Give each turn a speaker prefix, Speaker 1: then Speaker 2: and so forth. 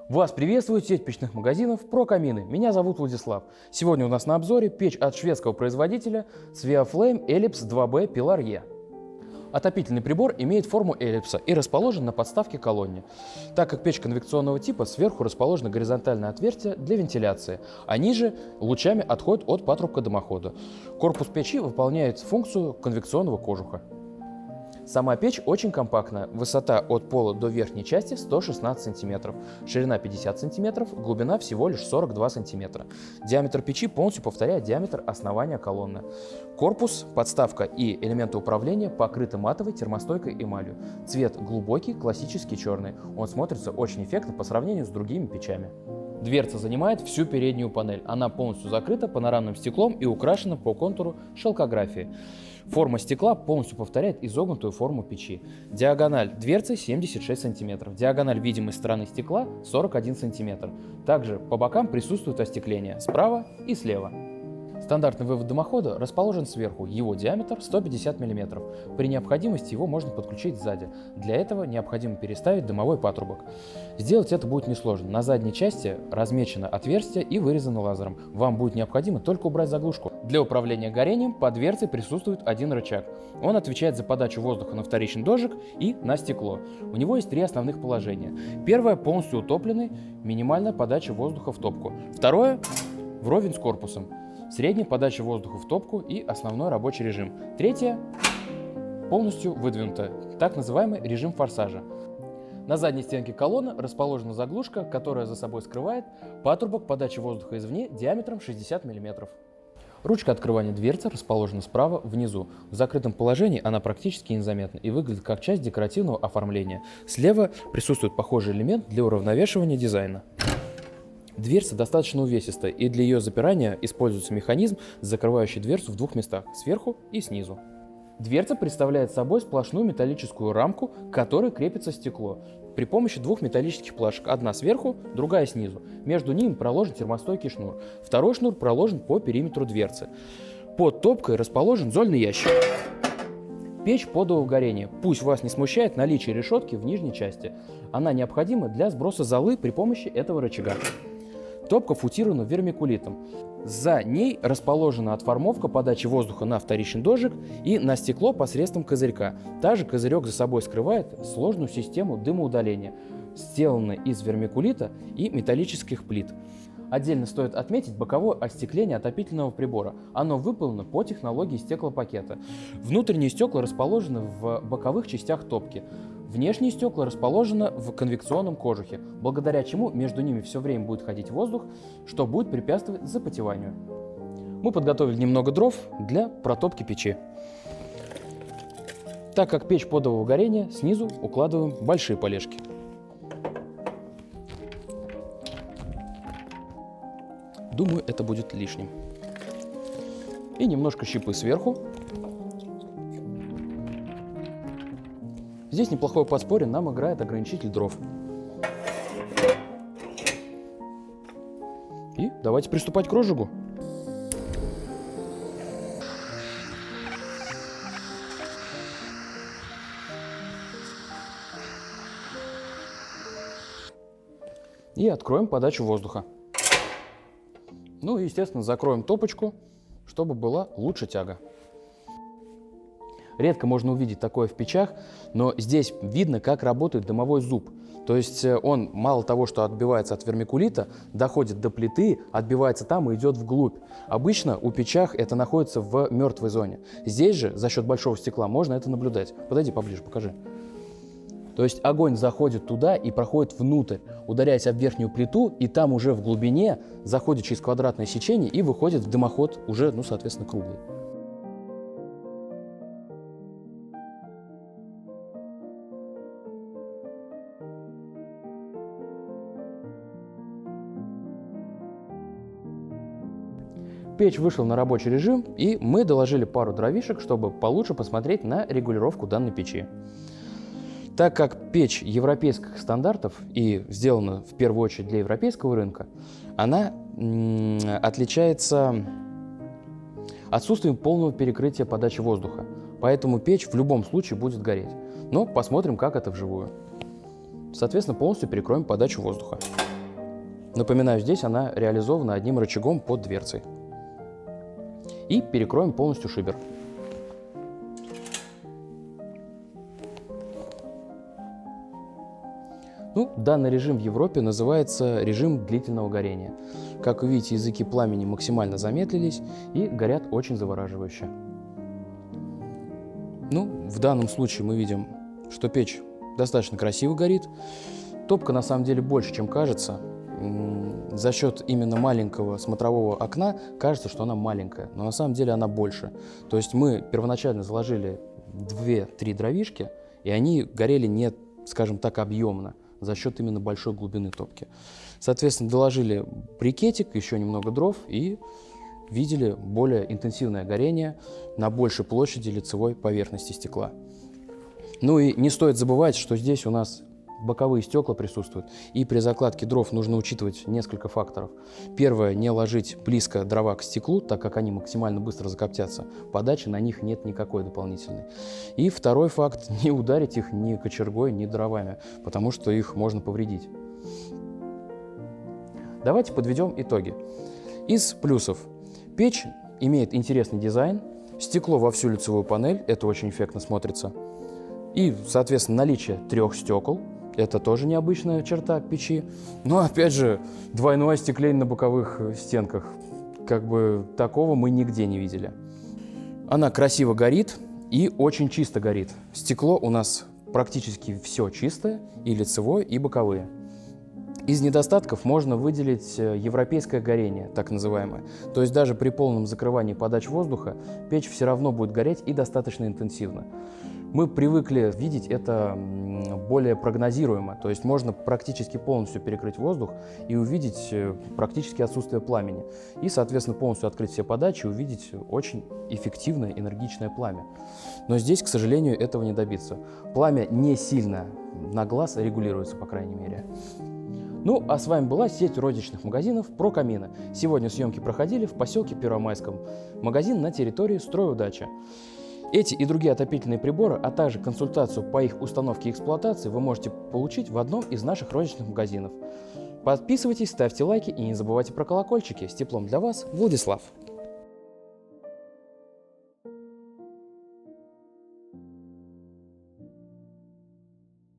Speaker 1: Вас приветствует сеть печных магазинов ProKaminy. Меня зовут Владислав. Сегодня у нас на обзоре печь от шведского производителя SweaFlame Ellipse 2B Pilar E. Отопительный прибор имеет форму эллипса и расположен на подставке колонне. Так как печь конвекционного типа, сверху расположено горизонтальное отверстие для вентиляции, а ниже лучами отходит от патрубка дымохода. Корпус печи выполняет функцию конвекционного кожуха. Сама печь очень компактная, высота от пола до верхней части 116 см, ширина 50 см, глубина всего лишь 42 см. Диаметр печи полностью повторяет диаметр основания колонны. Корпус, подставка и элементы управления покрыты матовой термостойкой эмалью. Цвет глубокий, классический черный. Он смотрится очень эффектно по сравнению с другими печами. Дверца занимает всю переднюю панель. Она полностью закрыта панорамным стеклом и украшена по контуру шелкографии. Форма стекла полностью повторяет изогнутую форму печи. Диагональ дверцы 76 см, диагональ видимой стороны стекла 41 см. Также по бокам присутствует остекление справа и слева. Стандартный вывод дымохода расположен сверху, его диаметр 150 мм. При необходимости его можно подключить сзади. Для этого необходимо переставить дымовой патрубок. Сделать это будет несложно. На задней части размечено отверстие и вырезано лазером. Вам будет необходимо только убрать заглушку. Для управления горением под дверцей присутствует один рычаг. Он отвечает за подачу воздуха на вторичный дождик и на стекло. У него есть три основных положения. Первое — полностью утопленный, минимальная подача воздуха в топку. Второе — вровень с корпусом. Средняя подача воздуха в топку и основной рабочий режим. Третье — полностью выдвинутое, так называемый режим форсажа. На задней стенке колонны расположена заглушка, которая за собой скрывает патрубок подачи воздуха извне диаметром 60 мм. Ручка открывания дверцы расположена справа внизу. В закрытом положении она практически незаметна и выглядит как часть декоративного оформления. Слева присутствует похожий элемент для уравновешивания дизайна. Дверца достаточно увесистая, и для ее запирания используется механизм, закрывающий дверцу в двух местах – сверху и снизу. Дверца представляет собой сплошную металлическую рамку, к которой крепится стекло при помощи двух металлических плашек, одна сверху, другая снизу. Между ними проложен термостойкий шнур. Второй шнур проложен по периметру дверцы. Под топкой расположен зольный ящик. Печь подового горения. Пусть вас не смущает наличие решетки в нижней части. Она необходима для сброса золы при помощи этого рычага. Топка футирована вермикулитом. За ней расположена отформовка подачи воздуха на вторичный дождик и на стекло посредством козырька. Также козырек за собой скрывает сложную систему дымоудаления, сделанную из вермикулита и металлических плит. Отдельно стоит отметить боковое остекление отопительного прибора. Оно выполнено по технологии стеклопакета. Внутренние стекла расположены в боковых частях топки. Внешние стекла расположены в конвекционном кожухе, благодаря чему между ними все время будет ходить воздух, что будет препятствовать запотеванию. Мы подготовили немного дров для протопки печи. Так как печь подового горения, снизу укладываем большие полежки. Думаю, это будет лишним. И немножко щепы сверху. Здесь неплохое подспорье нам играет ограничитель дров. И давайте приступать к розжигу. И откроем подачу воздуха. Ну и, естественно, закроем топочку, чтобы была лучше тяга. Редко можно увидеть такое в печах, но здесь видно, как работает дымовой зуб. То есть он мало того, что отбивается от вермикулита, доходит до плиты, отбивается там и идет вглубь. Обычно у печах это находится в мертвой зоне. Здесь же за счет большого стекла можно это наблюдать. Подойди поближе, покажи. То есть огонь заходит туда и проходит внутрь, ударяясь об верхнюю плиту, и там уже в глубине заходит через квадратное сечение и выходит в дымоход уже, соответственно, круглый. Печь вышла на рабочий режим, и мы доложили пару дровишек, чтобы получше посмотреть на регулировку данной печи. Так как печь европейских стандартов и сделана в первую очередь для европейского рынка, она отличается отсутствием полного перекрытия подачи воздуха. Поэтому печь в любом случае будет гореть. Но посмотрим, как это вживую. Соответственно, полностью перекроем подачу воздуха. Напоминаю, здесь она реализована одним рычагом под дверцей. И перекроем полностью шибер. Ну, данный режим в Европе называется режим длительного горения. Как вы видите, языки пламени максимально замедлились и горят очень завораживающе. Ну, в данном случае мы видим, что печь достаточно красиво горит. Топка на самом деле больше, чем кажется. За счет именно маленького смотрового окна кажется, что она маленькая, но на самом деле она больше. То есть мы первоначально заложили 2-3 дровишки, и они горели не, скажем так, объемно, за счет именно большой глубины топки. Соответственно, доложили брикетик, еще немного дров и видели более интенсивное горение на большей площади лицевой поверхности стекла. Ну и не стоит забывать, что здесь у нас боковые стекла присутствуют, и при закладке дров нужно учитывать несколько факторов. Первое, не ложить близко дрова к стеклу, так как они максимально быстро закоптятся. Подачи на них нет никакой дополнительной. И второй факт, не ударить их ни кочергой, ни дровами, потому что их можно повредить. Давайте подведем итоги. Из плюсов. Печь имеет интересный дизайн, стекло во всю лицевую панель, это очень эффектно смотрится. И, соответственно, наличие 3 стекол. Это тоже необычная черта печи. Но, опять же, двойное остекление на боковых стенках. Как бы такого мы нигде не видели. Она красиво горит и очень чисто горит. Стекло у нас практически все чистое, и лицевое, и боковые. Из недостатков можно выделить европейское горение, так называемое. То есть даже при полном закрывании подач воздуха печь все равно будет гореть и достаточно интенсивно. Мы привыкли видеть это более прогнозируемо, то есть можно практически полностью перекрыть воздух и увидеть практически отсутствие пламени. И, соответственно, полностью открыть все подачи и увидеть очень эффективное, энергичное пламя. Но здесь, к сожалению, этого не добиться. Пламя не сильно на глаз регулируется, по крайней мере. Ну, а с вами была сеть розничных магазинов «Про камины». Сегодня съемки проходили в поселке Первомайском. Магазин на территории «Стройудача». Эти и другие отопительные приборы, а также консультацию по их установке и эксплуатации вы можете получить в одном из наших розничных магазинов. Подписывайтесь, ставьте лайки и не забывайте про колокольчики. С теплом для вас, Владислав.